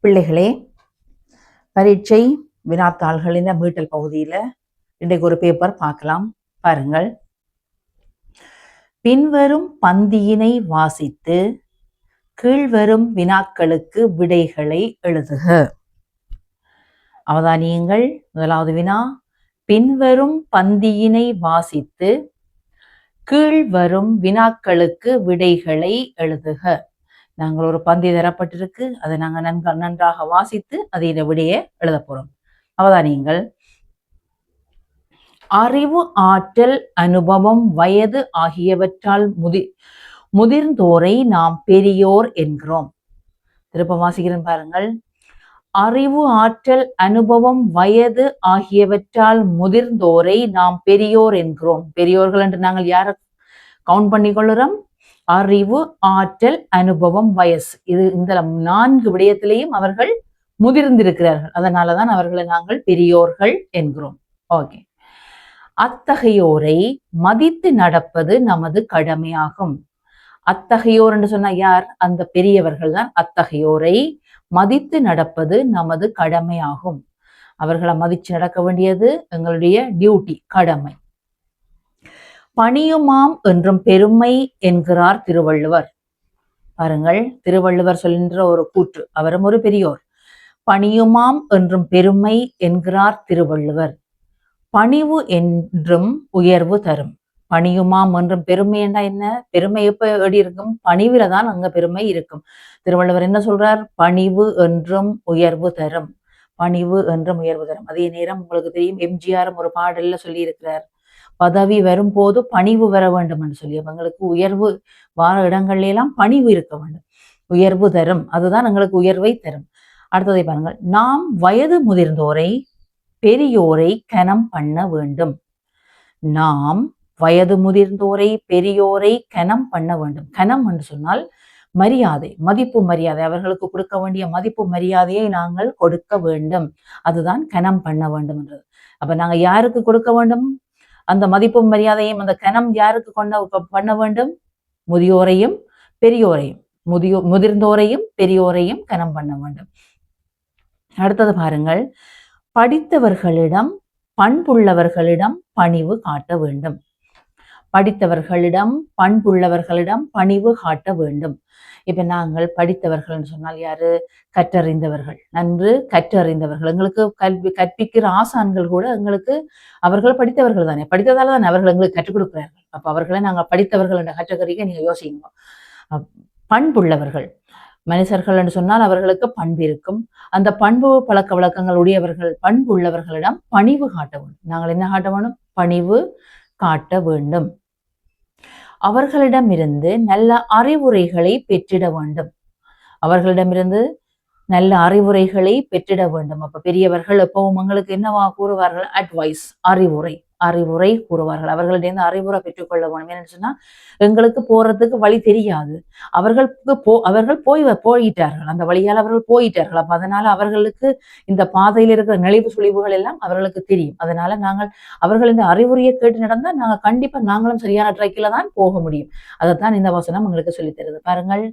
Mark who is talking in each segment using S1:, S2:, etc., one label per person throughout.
S1: பிள்ளைகளே, பரீட்சை வினாத்தாள்களின் மீட்டல் பகுதியில் இன்றைக்கு ஒரு பேப்பர் பார்க்கலாம். பாருங்கள். பின்வரும் பந்தியினை வாசித்து கீழ்வரும் வினாக்களுக்கு விடைகளை எழுதுக. அவதானியுங்கள். முதலாவது வினா, பின்வரும் பந்தியினை வாசித்து கீழ்வரும் வினாக்களுக்கு விடைகளை எழுதுக. நாங்கள் ஒரு பந்தி தரப்பட்டிருக்கு, அதை நாங்கள் நன்றாக வாசித்து அதை விடையே எழுத போறோம். அவதானியுங்கள். அறிவு, ஆற்றல், அனுபவம், வயது ஆகியவற்றால் முதிர்ந்தோரை நாம் பெரியோர் என்கிறோம். திருப்ப வாசிக்கிறேன் பாருங்கள். அறிவு, ஆற்றல், அனுபவம், வயது ஆகியவற்றால் முதிர்ந்தோரை நாம் பெரியோர் என்கிறோம். பெரியோர்கள் என்று நாங்கள் யாரை கவுண்ட் பண்ணி கொள்ளுறோம்? அறிவு, ஆற்றல், அனுபவம், வயசு. இது இந்த 4 விடயத்திலேயும் அவர்கள் முதிர்ந்திருக்கிறார்கள். அதனாலதான் அவர்களை நாங்கள் பெரியோர்கள் என்கிறோம். ஓகே. அத்தகையோரை மதித்து நடப்பது நமது கடமையாகும். அத்தகையோர் என்று சொன்னா யார்? அந்த பெரியவர்கள் தான். அத்தகையோரை மதித்து நடப்பது நமது கடமையாகும். அவர்களை மதிச்சு நடக்க வேண்டியது எங்களுடைய டியூட்டி, கடமை. பணியுமாம் என்றும் பெருமை என்கிறார் திருவள்ளுவர். பாருங்கள், திருவள்ளுவர் சொல்கின்ற ஒரு கூற்று. அவரும் ஒரு பெரியோர். பணியுமாம் என்றும் பெருமை என்கிறார் திருவள்ளுவர். பணிவு என்றும் உயர்வு தரும். பணியுமாம் என்றும் பெருமை என்றா என்ன? பெருமை எப்ப எப்படி இருக்கும்? பணிவில தான் அங்க பெருமை இருக்கும். திருவள்ளுவர் என்ன சொல்றார்? பணிவு என்றும் உயர்வு தரும். பணிவு என்றும் உயர்வு தரும். அதே நேரம் உங்களுக்கு தெரியும், எம்ஜிஆர் ஒரு பாடல்ல சொல்லி இருக்கிறார், பதவி வரும்போது பணிவு வர வேண்டும் என்று சொல்லி. அவங்களுக்கு உயர்வு வார இடங்கள்ல எல்லாம் பணிவு இருக்க வேண்டும். உயர்வு தரும். அதுதான் எங்களுக்கு உயர்வை தரும். அடுத்ததை பாருங்கள். நாம் வயது முதிர்ந்தோரை பெரியோரை கனம் பண்ண வேண்டும். நாம் வயது முதிர்ந்தோரை பெரியோரை கனம் பண்ண வேண்டும். கனம் என்று சொன்னால் மரியாதை, மதிப்பு மரியாதை. அவர்களுக்கு கொடுக்க வேண்டிய மதிப்பு மரியாதையை நாங்கள் கொடுக்க வேண்டும். அதுதான் கனம் பண்ண வேண்டும் என்றது. அப்ப நாங்க யாருக்கு கொடுக்க வேண்டும்? அந்த மதிப்பு மரியாதையும் அந்த கனம் யாருக்கு பண்ண வேண்டும்? முதியோரையும் பெரியோரையும், முதிர்ந்தோரையும் பெரியோரையும் கனம் பண்ண வேண்டும். அடுத்தது பாருங்கள். படித்தவர்களிடம் பண்புள்ளவர்களிடம் பணிவு காட்ட வேண்டும். படித்தவர்களிடம் பண்புள்ளவர்களிடம் பணிவு காட்ட வேண்டும். இப்ப நாங்கள் படித்தவர்கள் சொன்னால் யாரு? கற்றறிந்தவர்கள், நன்று கற்றறிந்தவர்கள். எங்களுக்கு கல்வி கற்பிக்கிற ஆசான்கள் கூட எங்களுக்கு அவர்கள் படித்தவர்கள் தானே. படித்ததால தானே அவர்கள் எங்களுக்கு கற்றுக் கொடுக்கிறார்கள். அப்ப அவர்களை நாங்கள் படித்தவர்கள் என்ற கற்றறிக்கை நீங்க யோசிங்க. பண்புள்ளவர்கள் மனுஷர்கள் என்று சொன்னால் அவர்களுக்கு பண்பு இருக்கும். அந்த பண்பு பழக்க வழக்கங்கள் உடையவர்கள், பண்பு உள்ளவர்களிடம் பணிவு காட்ட வேண்டும். நாங்கள் என்ன காட்ட வேண்டும்? பணிவு காட்ட வேண்டும். அவர்களிடமிருந்து நல்ல அறிவுரைகளை பெற்றிட வேண்டும். அவர்களிடமிருந்து நல்ல அறிவுரைகளை பெற்றிட வேண்டும். அப்ப பெரியவர்கள் எப்பவும் உங்களுக்கு என்னவா கூறுவார்கள்? அட்வைஸ், அறிவுரை, அறிவுரை கூறுவார்கள். அவர்களிடம் அறிவுரை பெற்றுக்கொள்ள வேண்டும். என்னன்னு சொன்னா, எங்களுக்கு போறதுக்கு வழி தெரியாது. அவர்கள் போயிட்டார்கள், அந்த வழியால் அவர்கள் போயிட்டார்கள். அப்ப அதனால அவர்களுக்கு இந்த பாதையில் இருக்கிற நெளிவு சுழிவுகள் எல்லாம் அவர்களுக்கு தெரியும். அதனால நாங்கள் அவர்களின் அறிவுரையை கேட்டு நடந்தா நாங்க கண்டிப்பா நாங்களும் சரியான ட்ராக்கில தான் போக முடியும். அதைத்தான் இந்த வசனம் உங்களுக்கு சொல்லித் தருது. பாருங்கள்.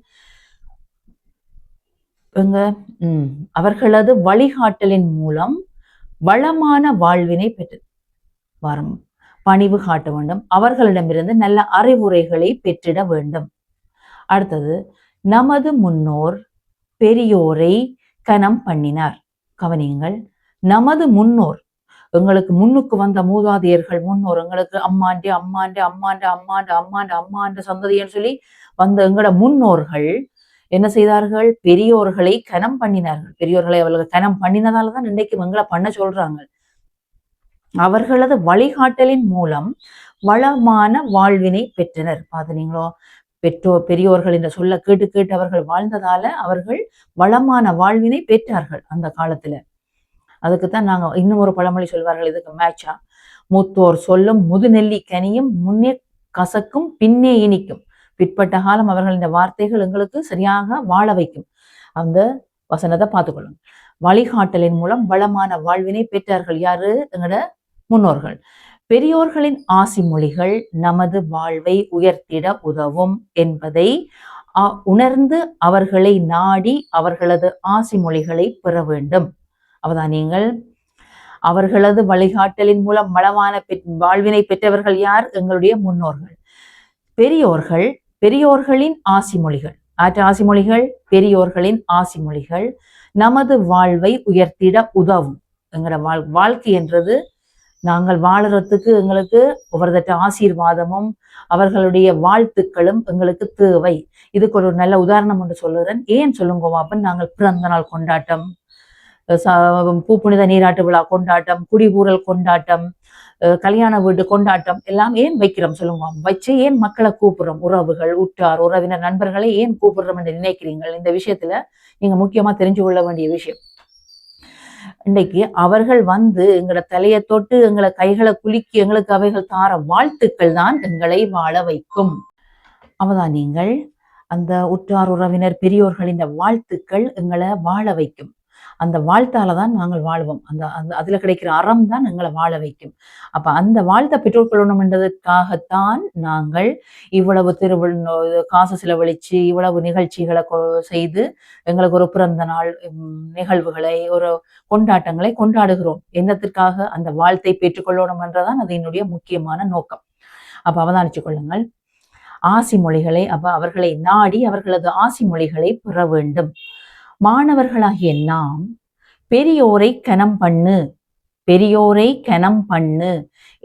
S1: அவர்களது வழிகாட்டலின் மூலம் வளமான வாழ்வினை பெற்று வரும். பணிவு காட்ட வேண்டும். அவர்களிடமிருந்து நல்ல அறிவுரைகளை பெற்றிட வேண்டும். அடுத்தது, நமது முன்னோர் பெரியோரை கனம் பண்ணினார். கவனியுங்கள். நமது முன்னோர், எங்களுக்கு முன்னுக்கு வந்த மூதாதையர்கள், முன்னோர், எங்களுக்கு அம்மாண்ட அம்மாண்ட அம்மாண்ட அம்மாண்ட அம்மாண்ட அம்மாண்ட சந்ததின்னு சொல்லி வந்த எங்களோட முன்னோர்கள் என்ன செய்தார்கள்? பெரியோர்களை கனம் பண்ணினார்கள். பெரியோர்களை அவர்கள் கனம் பண்ணினதாலதான் இன்றைக்கு எங்களை பண்ண சொல்றாங்க. அவர்களது வழிகாட்டலின் மூலம் வளமான வாழ்வினை பெற்றனர். பாத்தீங்களோ? பெரியோர்கள் என்ற சொல்ல கேட்டு கேட்டு அவர்கள் வாழ்ந்ததால அவர்கள் வளமான வாழ்வினை பெற்றார்கள் அந்த காலத்துல. அதுக்குத்தான் நாங்க இன்னும் ஒரு பழமொழி சொல்வார்கள், இதுக்கு மேட்சா, மூத்தோர் சொல்லும் முதுநெல்லி கனியும் முன்னே கசக்கும் பின்னே இனிக்கும். பிற்பட்ட காலம் அவர்களின் வார்த்தைகள் எங்களுக்கு சரியாக வாழ வைக்கும். அந்த வசனத்தை பார்த்துக்கொள்ளுங்க. வழிகாட்டலின் மூலம் வளமான வாழ்வினை பெற்றார்கள். யாரு? எங்களோட முன்னோர்கள். பெரியோர்களின் ஆசி மொழிகள் நமது வாழ்வை உயர்த்திட உதவும் என்பதை உணர்ந்து அவர்களை நாடி அவர்களது ஆசி மொழிகளை பெற வேண்டும். அவதான் நீங்கள் அவர்களது வழிகாட்டலின் மூலம் வளமான வாழ்வினை பெற்றவர்கள் யார்? எங்களுடைய முன்னோர்கள். பெரியோர்கள், பெரியோர்களின் ஆசி மொழிகள். ஆசி மொழிகள் பெரியோர்களின் ஆசி மொழிகள் நமது வாழ்வை உயர்த்திட உதவும். எங்களோட வாழ்க்கை என்றது நாங்கள் வாழறதுக்கு எங்களுக்கு ஒவ்வொருத்த ஆசீர்வாதமும் அவர்களுடைய வாழ்த்துக்களும் எங்களுக்கு தேவை. இதுக்கு ஒரு நல்ல உதாரணம் ஒன்று சொல்லுறேன். ஏன் சொல்லுங்க வாப்பன், நாங்கள் பிறந்த நாள் கொண்டாட்டம், பூப்புனித நீராட்டு விழா கொண்டாட்டம், குடிபூரல் கொண்டாட்டம், கல்யாண வீட்டு கொண்டாட்டம் எல்லாம் ஏன் வைக்கிறோம் சொல்லுங்க? வச்சு ஏன் மக்களை கூப்பிடுறோம்? உறவுகள், உற்றார், உறவினர், நண்பர்களை ஏன் கூப்பிடுறோம் என்று நினைக்கிறீங்கள்? இந்த விஷயத்துல நீங்க முக்கியமா தெரிஞ்சு கொள்ள வேண்டிய விஷயம், இன்றைக்கு அவர்கள் எங்களை தலையை தொட்டு எங்களை கைகளை குலுக்கி எங்களுக்கு அவைகள் தார வாழ்த்துக்கள் தான் எங்களை வாழ வைக்கும். அவதான் நீங்கள் அந்த உற்றார் உறவினர் பெரியோர்கள் இந்த வாழ்த்துக்கள் எங்களை வாழ வைக்கும். அந்த வாழ்த்தால தான் நாங்கள் வாழ்வோம். அதுல கிடைக்கிற அறம் தான் எங்களை வாழ வைக்கும். அப்ப அந்த வாழ்த்தை பெற்றுக்கொள்ளணும் என்றதுக்காகத்தான் நாங்கள் இவ்வளவு காசு செலவழிச்சு இவ்வளவு நிகழ்ச்சிகளை செய்து எங்களுக்கு ஒரு பிறந்த நாள் நிகழ்வுகளை, ஒரு கொண்டாட்டங்களை கொண்டாடுகிறோம். என்னத்திற்காக? அந்த வாழ்த்தை பெற்றுக்கொள்ளணும் என்றதான் அது என்னுடைய முக்கியமான நோக்கம். அப்ப அவதானிச்சு கொள்ளுங்கள். ஆசி மொழிகளை அவர்களை நாடி அவர்களது ஆசி மொழிகளை பெற வேண்டும். மாணவர்களாகிய நாம் பெரியோரை கனம் பண்ணு, பெரியோரை கனம் பண்ணு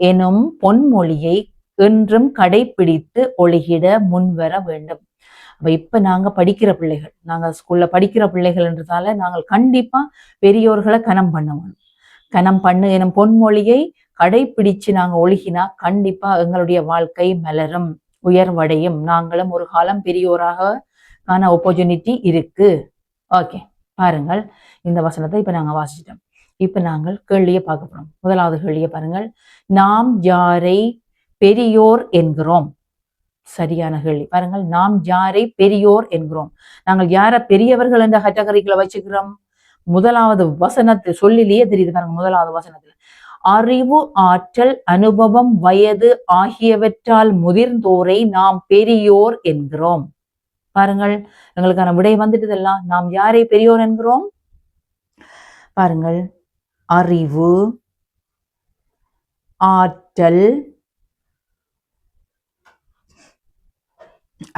S1: எனும் பொன்மொழியை என்றும் கடைபிடித்து ஒழுகிட முன்வர வேண்டும். இப்ப நாங்க படிக்கிற பிள்ளைகள், நாங்க ஸ்கூல்ல படிக்கிற பிள்ளைகள் என்றதால நாங்கள் கண்டிப்பா பெரியோர்களை கனம் பண்ணுவோம். கனம் பண்ணு எனும் பொன்மொழியை கடைபிடிச்சு நாங்க ஒழுகினா கண்டிப்பா எங்களுடைய வாழ்க்கை மலரும், உயர்வடையும். நாங்களும் ஒரு காலம் பெரியோராக காண ஆப்பர்ச்சுனிட்டி இருக்கு. ஓகே, பாருங்கள் இந்த வசனத்தை இப்ப நாங்க வாசிச்சிட்டோம். இப்ப நாங்கள் கேள்வியை பார்க்க போறோம். முதலாவது கேள்வியை பாருங்கள். நாம் யாரை பெரியோர் என்கிறோம்? சரியான கேள்வி. பாருங்கள், நாம் யாரை பெரியோர் என்கிறோம்? நாங்கள் யார பெரியவர்கள் என்ற கேட்டகரிக்குள்ள வச்சுக்கிறோம்? முதலாவது வசனத்தை சொல்லிலேயே தெரியுது பாருங்க. முதலாவது வசனத்துல அறிவு, ஆற்றல், அனுபவம், வயது ஆகியவற்றால் முதிர்ந்தோரை நாம் பெரியோர் என்கிறோம். பாருங்கள், எங்களுக்கான விடை வந்துட்டதெல்லாம். நாம் யாரை பெரியோர் என்கிறோம்? பாருங்கள், அறிவு, ஆற்றல்,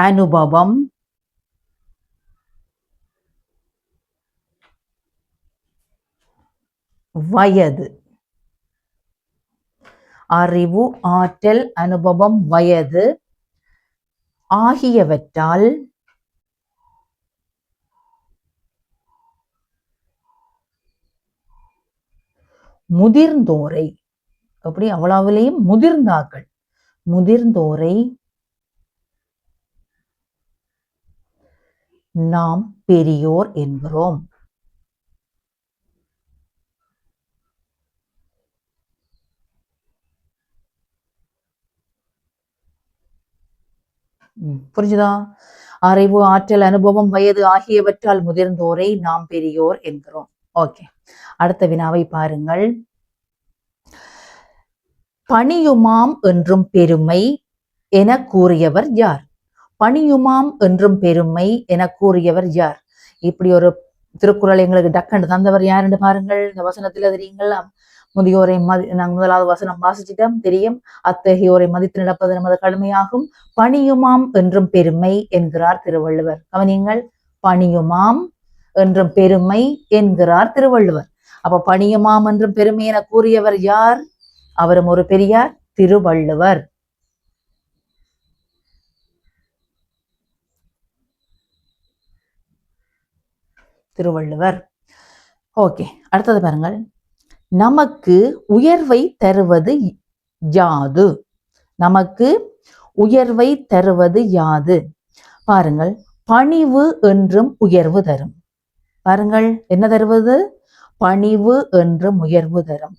S1: அனுபவம், வயது. அறிவு, ஆற்றல், அனுபவம், வயது ஆகியவற்றால் முதிர்ந்தோரை, அப்படி அவ்வளவுலேயும் முதிர்ந்தாக்கள், முதிர்ந்தோரை நாம் பெரியோர் என்கிறோம். புரிஞ்சுதா? அறிவு, ஆற்றல், அனுபவம், வயது ஆகியவற்றால் முதிர்ந்தோரை நாம் பெரியோர் என்கிறோம். ஓகே, அடுத்த வினாவை பாருங்கள். பணியுமாம் என்றும் பெருமை என கூறியவர் யார்? பணியுமாம் என்றும் பெருமை என கூறியவர் யார்? இப்படி ஒரு திருக்குறள் எங்களுக்கு டக்கண்டு தந்தவர் யாருன்னு பாருங்கள். இந்த வசனத்துல தெரியுங்களா? முதியோரை நாங்கள் முதலாவது வசனம் வாசிச்சிட்டோம், தெரியும். அத்தகையோரை மதித்து நடப்பது நமது கடமையாகும். பணியுமாம் என்றும் பெருமை என்கிறார் திருவள்ளுவர். கவனியுங்கள், பணியுமாம் என்றும் பெருமை என்கிறார் திருவள்ளுவர். அப்ப பணியுமாம் என்றும் பெருமை என கூறியவர் யார்? அவரும் ஒரு பெரியார், திருவள்ளுவர். திருவள்ளுவர். ஓகே, அடுத்தது பாருங்கள். நமக்கு உயர்வை தருவது யாது? நமக்கு உயர்வை தருவது யாது? பாருங்கள், பணிவு என்றும் உயர்வு தரும். பாருங்கள், என்ன தருவது? பணிவு என்றும் உயர்வு தரும்.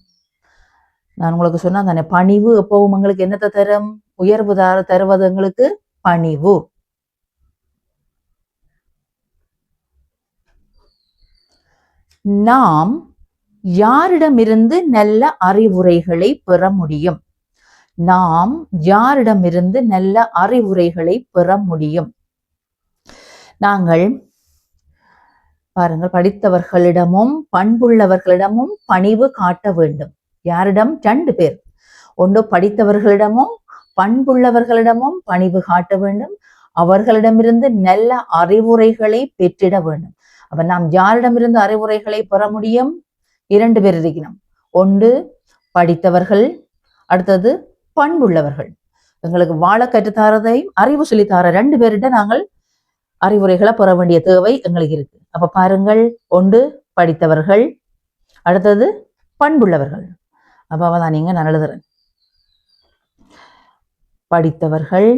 S1: நான் உங்களுக்கு சொன்னா தானே, பணிவு எப்பவும் உங்களுக்கு என்னத்தை தரும்? உயர்வு தருவது எங்களுக்கு பணிவு. நாம் யாரிடமிருந்து நல்ல அறிவுரைகளை பெற முடியும்? நாம் யாரிடமிருந்து நல்ல அறிவுரைகளை பெற முடியும்? நாங்கள் பாருங்கள், படித்தவர்களிடமும் பண்புள்ளவர்களிடமும் பணிவு காட்ட வேண்டும். யாரிடம்? 2 பேர். ஒன்று படித்தவர்களிடமும் பண்புள்ளவர்களிடமும் பணிவு காட்ட வேண்டும். அவர்களிடமிருந்து நல்ல அறிவுரைகளை பெற்றிட வேண்டும். அப்ப நாம் யாரிடமிருந்து அறிவுரைகளை பெற முடியும்? 2 பேர் இருக்கணும். ஒன்று படித்தவர்கள், அடுத்தது பண்புள்ளவர்கள். எங்களுக்கு வாழ கற்றுத்தாரதையும் அறிவு சொல்லித்தார 2 பேர்கிட்ட நாங்கள் அறிவுரைகளை பெற வேண்டிய தேவை எங்களுக்கு இருக்கு. அப்ப பாருங்கள், ஒன்று படித்தவர்கள், அடுத்தது பண்புள்ளவர்கள். அப்ப அவதான் நீங்க நான் எழுதுறேன். படித்தவர்கள்,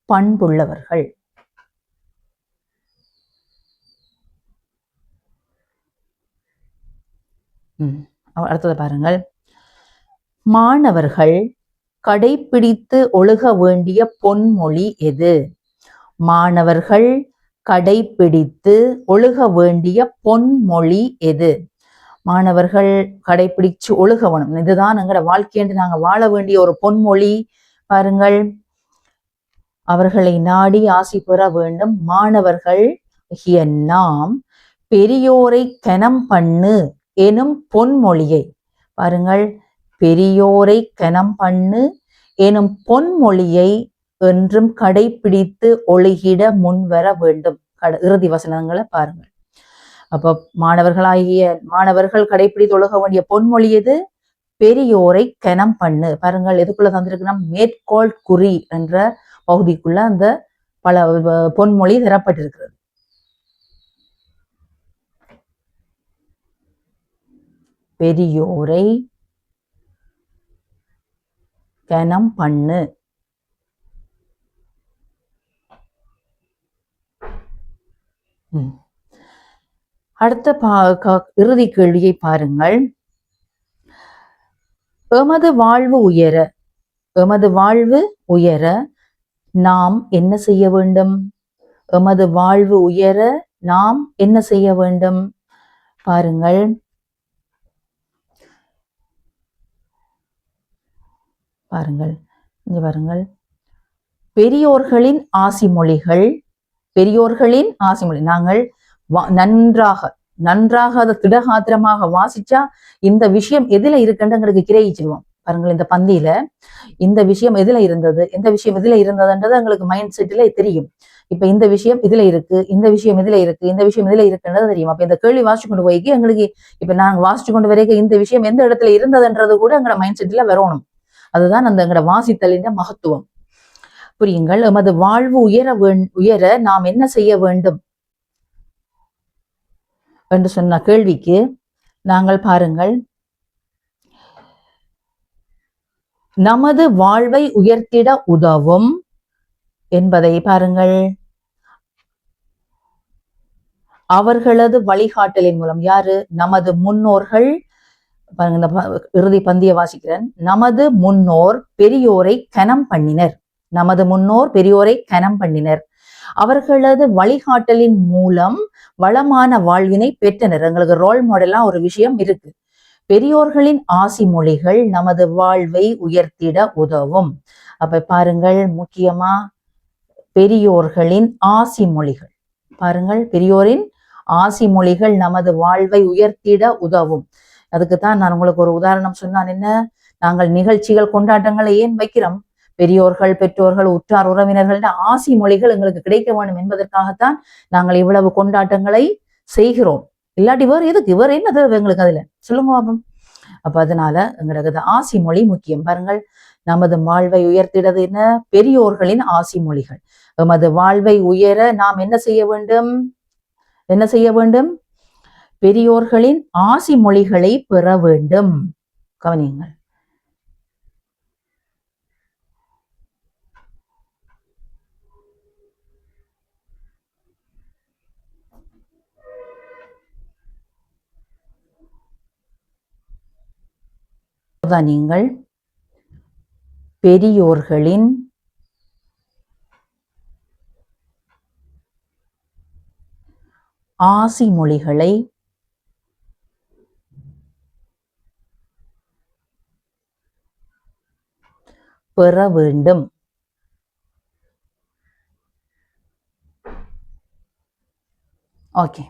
S1: பண்புள்ளவர்கள். அடுத்தது பாருங்கள், மாணவர்கள் கடைபிடித்து ஒழுக வேண்டிய பொன்மொழி எது? மாணவர்கள் கடைபிடித்து ஒழுக வேண்டிய பொன்மொழி எது? மாணவர்கள் கடைபிடிச்சு ஒழுக வேணும், இதுதான் எங்களோட வாழ்க்கையென்று நாங்கள் வாழ வேண்டிய ஒரு பொன்மொழி. பாருங்கள், அவர்களை நாடி ஆசி பெற வேண்டும். மாணவர்கள் நாம் பெரியோரை கனம் பண்ணு எனும் பொன்மொழியை, பாருங்கள், பெரியோரை கனம் பண்ணு எனும் பொன்மொழியை என்றும் கடைபிடித்து ஒழுகிட முன்வர வேண்டும். இறுதி வசனங்களை பாருங்கள். அப்ப மாணவர்கள் கடைபிடித்து ஒழுக வேண்டிய பொன்மொழி எது? பெரியோரை கனம் பண்ணு. பாருங்கள், எதுக்குள்ள தந்திருக்குன்னா மேற்கோள் குறி என்ற பகுதிக்குள்ள அந்த பல பொன்மொழி தரப்பட்டிருக்கிறது. பெரியோரை கனம் பண்ணு. அடுத்த இறுதி கேள்வியை பாருங்கள். எமது வாழ்வு உயர, எமது வாழ்வு உயர நாம் என்ன செய்ய வேண்டும்? எமது வாழ்வு உயர நாம் என்ன செய்ய வேண்டும்? பாருங்கள், இங்க பாருங்கள், பெரியோர்களின் ஆசி மொழிகள், பெரியோர்களின் ஆசி மொழி நாங்கள் நன்றாக அதை திடகாத்திரமாக வாசிச்சா இந்த விஷயம் எதுல இருக்குன்னு எங்களுக்கு கிரகிச்சிருவோம். பாருங்கள், இந்த பந்தியில இந்த விஷயம் எதுல இருந்தது, எந்த விஷயம் எதுல இருந்ததுன்றது எங்களுக்கு மைண்ட் செட்ல தெரியும். இப்ப இந்த விஷயம் இதுல இருக்கு, இந்த விஷயம் இதுல இருக்கு, இந்த விஷயம் இதுல இருக்குன்றது தெரியும். அப்ப இந்த கேள்வி வாசிச்சு கொண்டு போய்க்கு எங்களுக்கு இப்ப நாங்க வாசிச்சு கொண்டு வரைக்கும் இந்த விஷயம் எந்த இடத்துல இருந்ததுன்றது கூட எங்களோட மைண்ட் செட்ல வரணும். அதுதான் அந்த எங்களோட வாசித்தலின் மகத்துவம். புரியுங்கள். எமது வாழ்வு உயர நாம் என்ன செய்ய வேண்டும் என்று சொன்ன கேள்விக்கு நாங்கள் பாருங்கள், நமது வாழ்வை உயர்த்திட உதவும் என்பதை பாருங்கள், அவர்களது வழிகாட்டலின் மூலம். யாரு? நமது முன்னோர்கள். இறுதி பந்திய வாசிக்கிறேன். நமது முன்னோர் பெரியோரை கனம் பண்ணினர். நமது முன்னோர் பெரியோரை கனம் பண்ணினர். அவர்களது வழிகாட்டலின் மூலம் வளமான வாழ்வினை பெற்றனர். எங்களுக்கு ரோல் மாடலா ஒரு விஷயம் இருக்கு. பெரியோர்களின் ஆசி மொழிகள் நமது வாழ்வை உயர்த்திட உதவும். அப்ப பாருங்கள், முக்கியமா பெரியோர்களின் ஆசி மொழிகள். பாருங்கள், பெரியோரின் ஆசி மொழிகள் நமது வாழ்வை உயர்த்திட உதவும். அதுக்குத்தான் நான் உங்களுக்கு ஒரு உதாரணம் சொன்னான். என்ன? நாங்கள் நிகழ்ச்சிகள் கொண்டாட்டங்களை ஏன் வைக்கிறோம்? பெரியோர்கள், பெற்றோர்கள், உற்றார் உறவினர்கள் ஆசி மொழிகள் எங்களுக்கு கிடைக்க வேண்டும் என்பதற்காகத்தான் நாங்கள் இவ்வளவு கொண்டாட்டங்களை செய்கிறோம். இல்லாட்டி வேறு எதுக்கு? வேறு என்ன தேவை எங்களுக்கு? அதுல சொல்லுங்க பாப்போம். அப்ப அதனால எங்களுக்கு ஆசி மொழி முக்கியம். பாருங்கள், நமது வாழ்வை உயர்த்திடது என்ன? பெரியோர்களின் ஆசி மொழிகள். எமது வாழ்வை உயர நாம் என்ன செய்ய வேண்டும்? என்ன செய்ய வேண்டும்? பெரியோர்களின் ஆசி மொழிகளை பெற வேண்டும். கவனியுங்கள். நீங்கள் பெரியோர்களின் ஆசி மொழிகளை பெற வேண்டும். ஓகே.